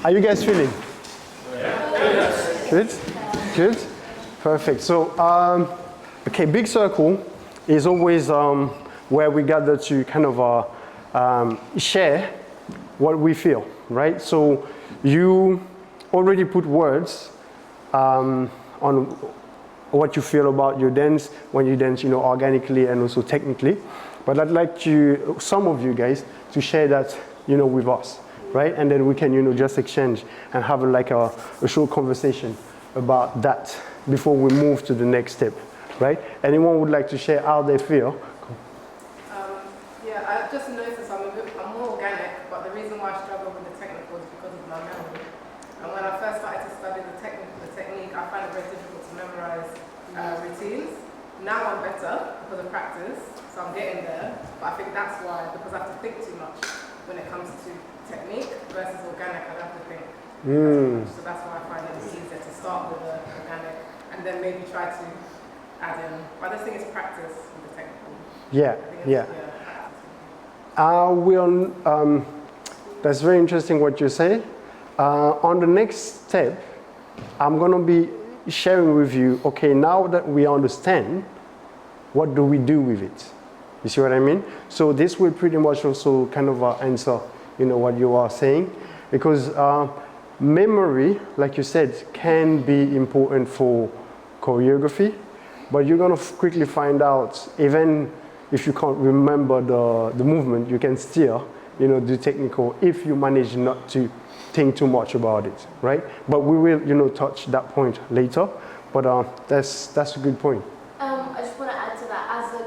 Are you guys feeling? Good? Good? Perfect. So, okay, big circle is always where we gather to kind of share what we feel, right? So you already put words on what you feel about your dance when you dance, organically and also technically. But I'd like some of you guys to share that, with us, right? And then we can, just exchange and have a short conversation about that before we move to the next step, right? Anyone would like to share how they feel? Yeah, I just noticed I'm more organic, but the reason why I struggle with the technical is because of my memory. And when I first started to study the technique, I find it very difficult to memorize routines. Now I'm better because of practice, so I'm getting there. But I think that's why, because I have to think too much when it comes to technique versus organic. I don't have to think as much. So that's why I find it easier to start with the organic and then maybe try to add in. But I just think it's practice with the technical. Yeah. That's very interesting what you say. On the next step, I'm going to be sharing with you, okay, now that we understand, what do we do with it? You see what I mean? So this will pretty much also kind of answer, what you are saying. Because memory, like you said, can be important for choreography, but you're going to quickly find out, even if you can't remember the movement, you can still, do technical if you manage not to think too much about it, right? But we will, touch that point later. But that's a good point. I just want to add to that, as a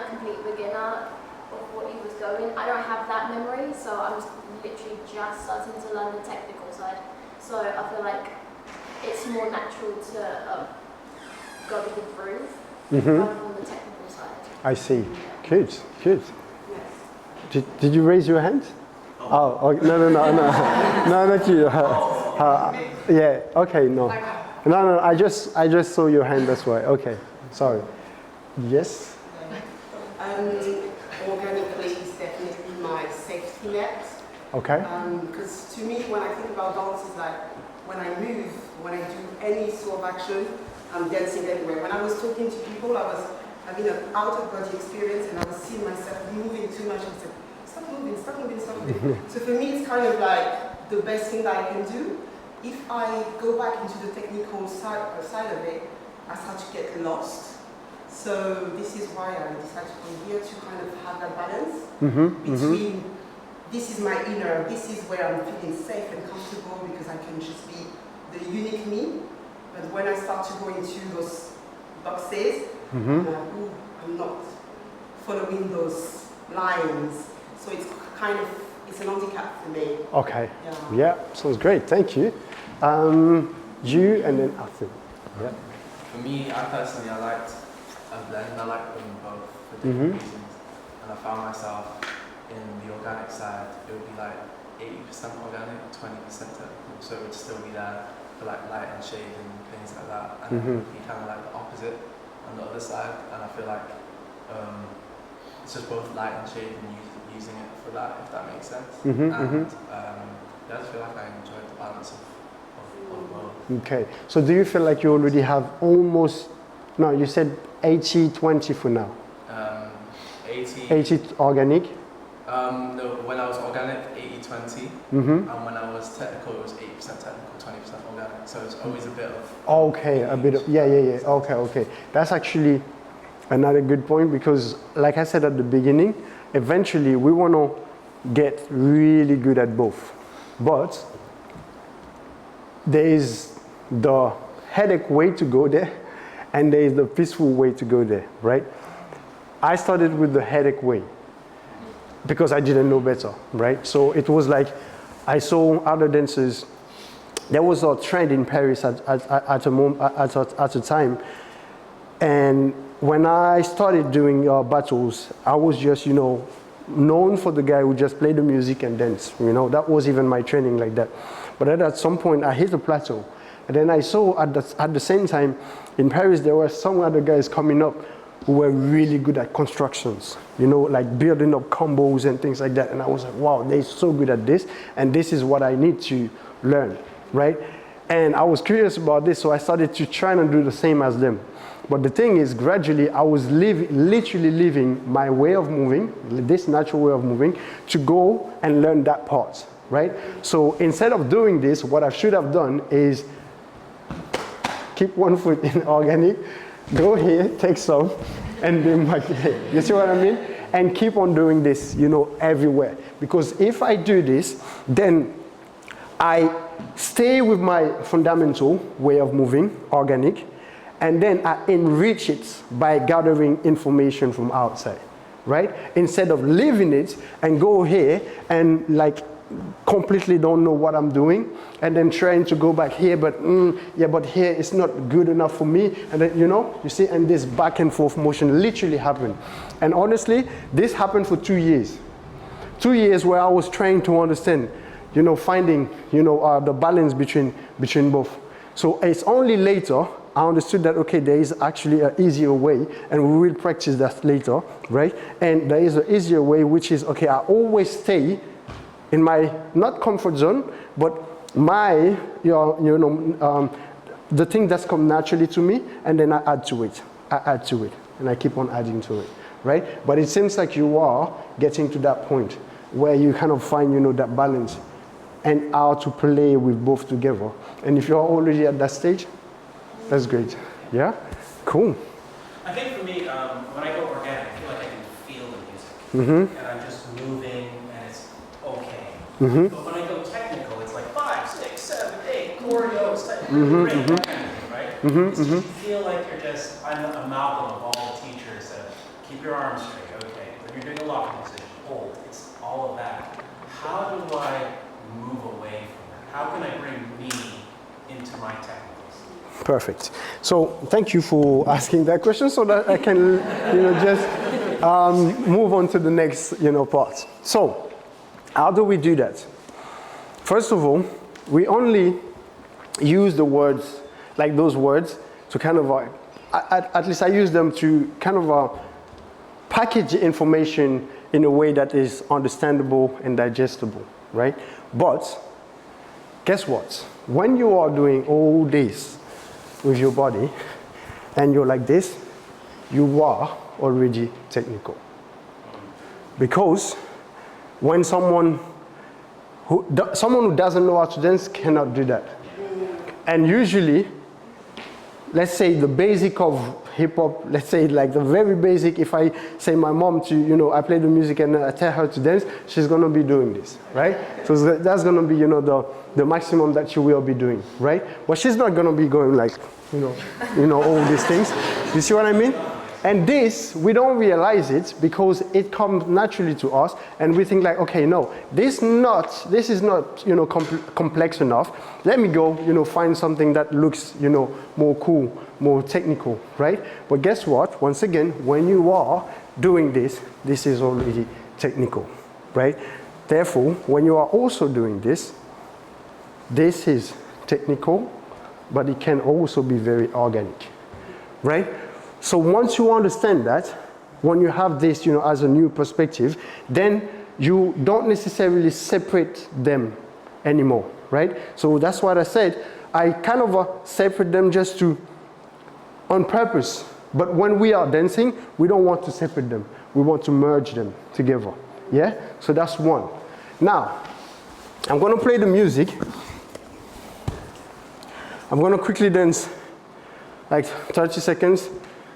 complete beginner of what he was going, I don't have that memory, so I'm literally just starting to learn the technical side. So I feel like it's more natural to go with the groove rather than the technical side. I see. Good. Did you raise your hand? Oh, no, not you. Yeah. Okay. No. I just saw your hand. That's why. Okay. Sorry. Yes. Organically is definitely my safety net. Okay. Because to me, when I think about dance, it's like when I move, when I do any sort of action, I'm dancing everywhere. When I was talking to people, I was having an out-of-body experience, and I was seeing myself moving too much. I said, stop moving. So for me, it's kind of like the best thing that I can do. If I go back into the technical side of it, I start to get lost. So this is why I decided to come here to kind of have that balance between this is my inner, this is where I'm feeling safe and comfortable because I can just be the unique me. But when I start to go into those boxes, I'm like, ooh, I'm not following those lines. So it's kind of, it's an handicap for me. Okay. Yeah, sounds great. Thank you. You and then Arthur. Yeah. For me, I personally, I liked a blend. I like them both for different reasons. And I found myself in the organic side, it would be like 80% organic, 20% technical. So it would still be there for like light and shade and things like that. And it would be kind of like the opposite on the other side. And I feel like it's just both light and shade and using it for that, if that makes sense. I just feel like I enjoyed the balance of both. Okay. So do you feel like you already have almost, no, you said 80-20 for now? 80 organic? No, when I was organic, 80-20. And when I was technical, it was 80% technical, 20% organic. So it's always a bit of... Okay, a bit of, yeah. Okay. That's actually another good point because, like I said at the beginning, eventually we want to get really good at both. But there is the headache way to go there and there is the peaceful way to go there, right? I started with the headache way because I didn't know better, right? So it was like I saw other dancers. There was a trend in Paris at a time, and when I started doing battles, I was just, known for the guy who just played the music and dance. That was even my training like that. But then at some point, I hit a plateau. And then I saw at the same time, in Paris, there were some other guys coming up who were really good at constructions, you know, like building up combos and things like that. And I was like, wow, they're so good at this, and this is what I need to learn, right? And I was curious about this, so I started to try and do the same as them. But the thing is, gradually, I was literally leaving my way of moving, this natural way of moving, to go and learn that part, right? So instead of doing this, what I should have done is keep one foot in organic, go here, take some, and then back here. You see what I mean? And keep on doing this, you know, everywhere. Because if I do this, then I stay with my fundamental way of moving, organic, and then I enrich it by gathering information from outside, right? Instead of leaving it and go here and like completely don't know what I'm doing, and then trying to go back here, but yeah, but here it's not good enough for me, and then, you know, you see, and this back and forth motion literally happened. And honestly, this happened for 2 years. 2 years where I was trying to understand, you know, finding, you know, the balance between both. So it's only later I understood that, okay, there is actually an easier way, and we will practice that later, right? And there is an easier way, which is, okay, I always stay in my, not comfort zone, but my, the thing that's come naturally to me, and then I add to it, and I keep on adding to it, right? But it seems like you are getting to that point where you kind of find, you know, that balance and how to play with both together. And if you're already at that stage, that's great. Yeah? Cool. I think for me, when I go organic, I feel like I can feel the music. Mm-hmm. And I'm just moving, and it's okay. Mm-hmm. But when I go technical, it's like 5, 6, 7, 8, choreo, it's like, Mm-hmm, great, mm-hmm. that kind of thing, right? Mm-hmm, It's just, mm-hmm. you feel like you're just, I'm an amalgam of all the teachers that keep your arms straight, okay. When you're doing a locking position, hold, it's all of that. How do I move away from that? How can I bring me into my technicals? Perfect. So thank you for asking that question so that I can, you know, just move on to the next, you know, part. So how do we do that? First of all, we only use the words, like those words, to kind of, at least I use them to kind of package the information in a way that is understandable and digestible, right? But guess what? When you are doing all this with your body and you're like this, you are already technical. Because when someone who doesn't know how to dance cannot do that. And usually, let's say the basic of hip hop, let's say like the very basic, if I say my mom to, you know, I play the music and I tell her to dance, she's gonna be doing this, right? So that's gonna be, you know, the maximum that she will be doing, right? But she's not gonna be going like, you know, all these things. You see what I mean? And this, we don't realize it because it comes naturally to us, and we think like, okay, no, this is not, you know, complex enough. Let me go, you know, find something that looks, you know, more cool, more technical, right? But guess what? Once again, when you are doing this, this is already technical, right? Therefore, when you are also doing this, this is technical, but it can also be very organic, right? So once you understand that, when you have this, you know, as a new perspective, then you don't necessarily separate them anymore, right? So that's what I said. I kind of separate them just on purpose. But when we are dancing, we don't want to separate them. We want to merge them together. Yeah? So that's one. Now, I'm going to play the music. I'm going to quickly dance like 30 seconds.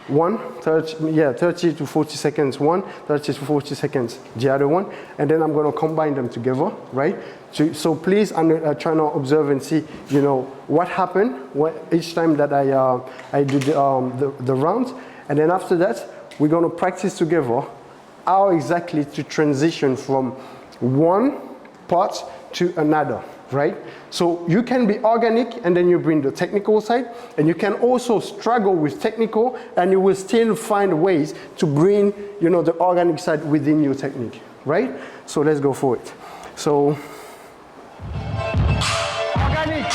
30 to 40 seconds one, 30 to 40 seconds the other one, and then I'm going to combine them together, right? So please try to observe and see, you know, what happened each time that I do the round, and then after that we're going to practice together how exactly to transition from one part to another, right? So you can be organic and then you bring the technical side, and you can also struggle with technical and you will still find ways to bring, you know, the organic side within your technique, right? So let's go for it. So organic.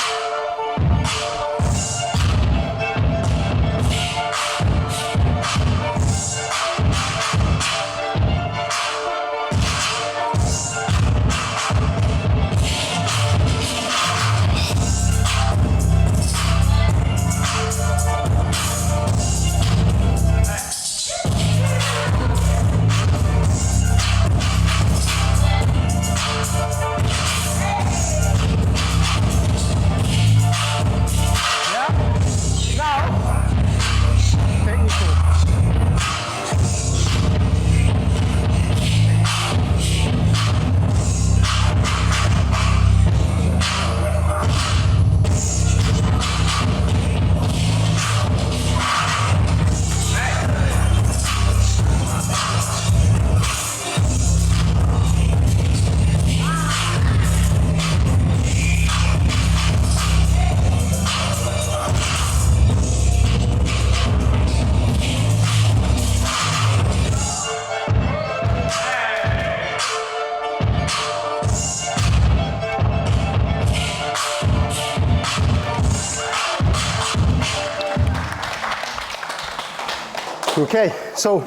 Okay, so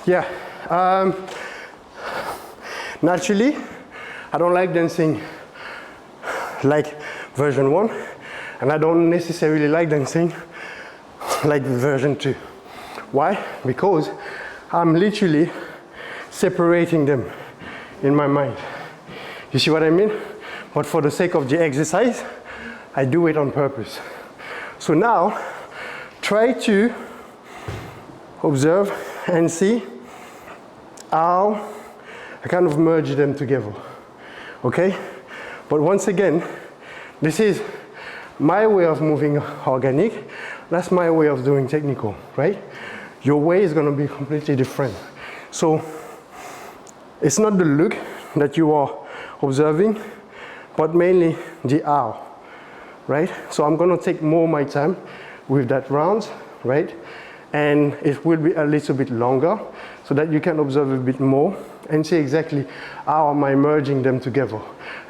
yeah, naturally, I don't like dancing like version 1, and I don't necessarily like dancing like version 2. Why? Because I'm literally separating them in my mind. You see what I mean? But for the sake of the exercise, I do it on purpose. So now, try to observe and see how I kind of merge them together, okay? But once again, this is my way of moving organic, that's my way of doing technical, right? Your way is gonna be completely different. So it's not the look that you are observing, but mainly the how, right? So I'm gonna take more of my time with that round, right? And it will be a little bit longer so that you can observe a bit more and see exactly how am I merging them together.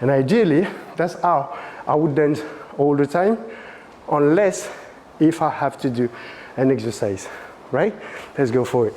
And ideally, that's how I would dance all the time, unless if I have to do an exercise, right? Let's go for it.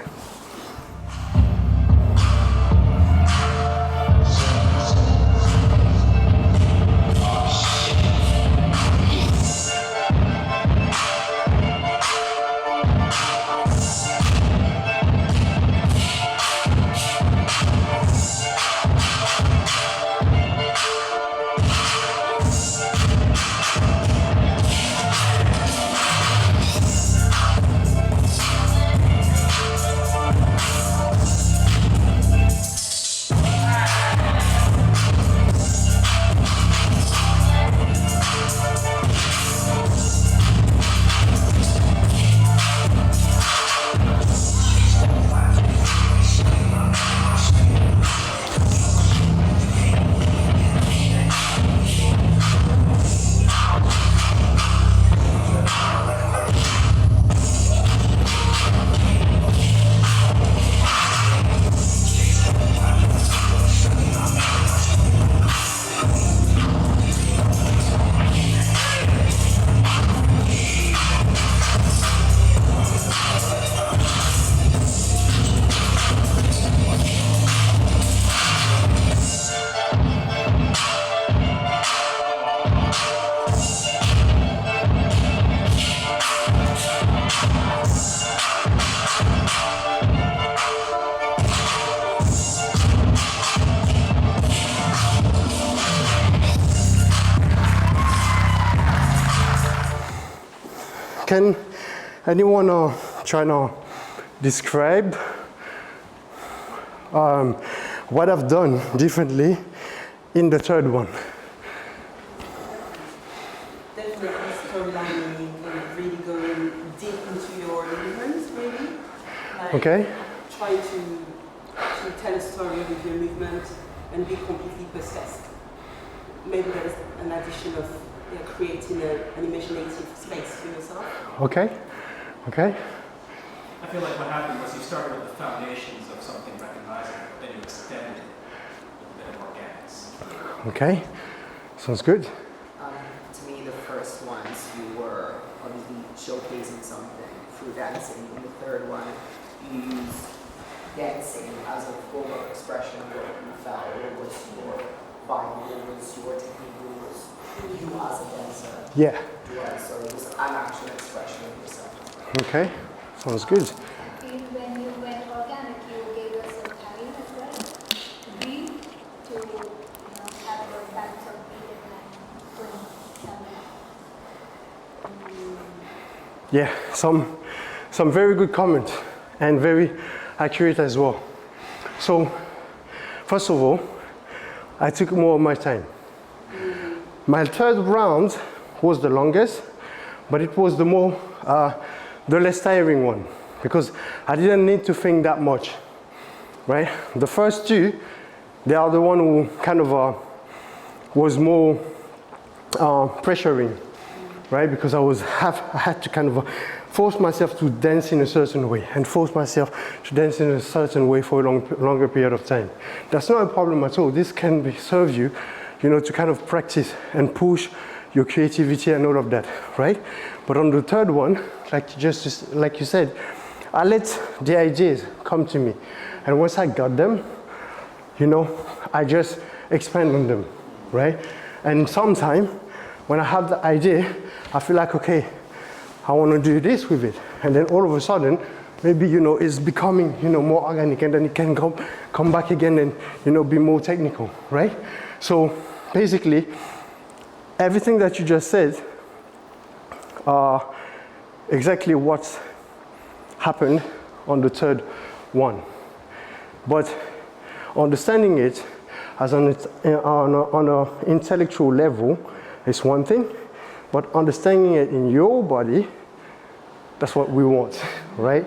Can anyone try to describe what I've done differently in the third one? Definitely storylining and really going deep into your movements, maybe. Like Okay. trying to tell a story with your movement and be completely possessed. Maybe there is an addition of creating an imaginative space for yourself. Okay. Okay. I feel like what happened was you started with the foundations of something recognizable, then you extended it with a bit of organics. Okay. Sounds good. To me, the first ones, you were obviously showcasing something through dancing. In the third one, you used dancing as a form of expression of what you felt. It was your vibe, it was your technique, it was you as a dancer. Yeah. So it was an actual expression of yourself. Okay. Sounds good. When you went organic, you gave us some time as well to breathe, to have your balance of breathing and going somewhere. Yeah. Some very good comments and very accurate as well. So, first of all, I took more of my time. My third round was the longest, but it was the less tiring one, because I didn't need to think that much, right? The first two, they are the one who kind of was more pressuring, right? Because I had to kind of force myself to dance in a certain way and force myself to dance in a certain way for a longer period of time. That's not a problem at all. This can serve you, to kind of practice and push your creativity and all of that, right? But on the third one, like you said, I let the ideas come to me. And once I got them, I just expand on them, right? And sometimes when I have the idea, I feel like, okay, I want to do this with it. And then all of a sudden, maybe, it's becoming, more organic, and then it can come back again and, be more technical, right? So basically, everything that you just said are exactly what's happened on the third one. But understanding it as on an intellectual level is one thing, but understanding it in your body, that's what we want, right?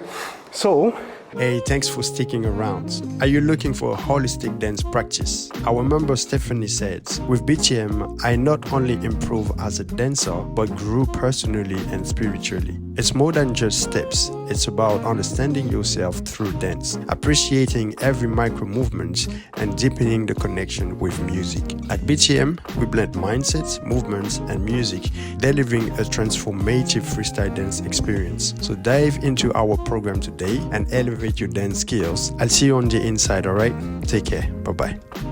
So, hey, thanks for sticking around. Are you looking for a holistic dance practice? Our member Stephanie said, with BTM, I not only improve as a dancer, but grew personally and spiritually. It's more than just steps. It's about understanding yourself through dance, appreciating every micro movement, and deepening the connection with music. At BTM, we blend mindsets, movements, and music, delivering a transformative freestyle dance experience. So dive into our program today and elevate your dance skills. I'll see you on the inside, alright? Take care. Bye-bye.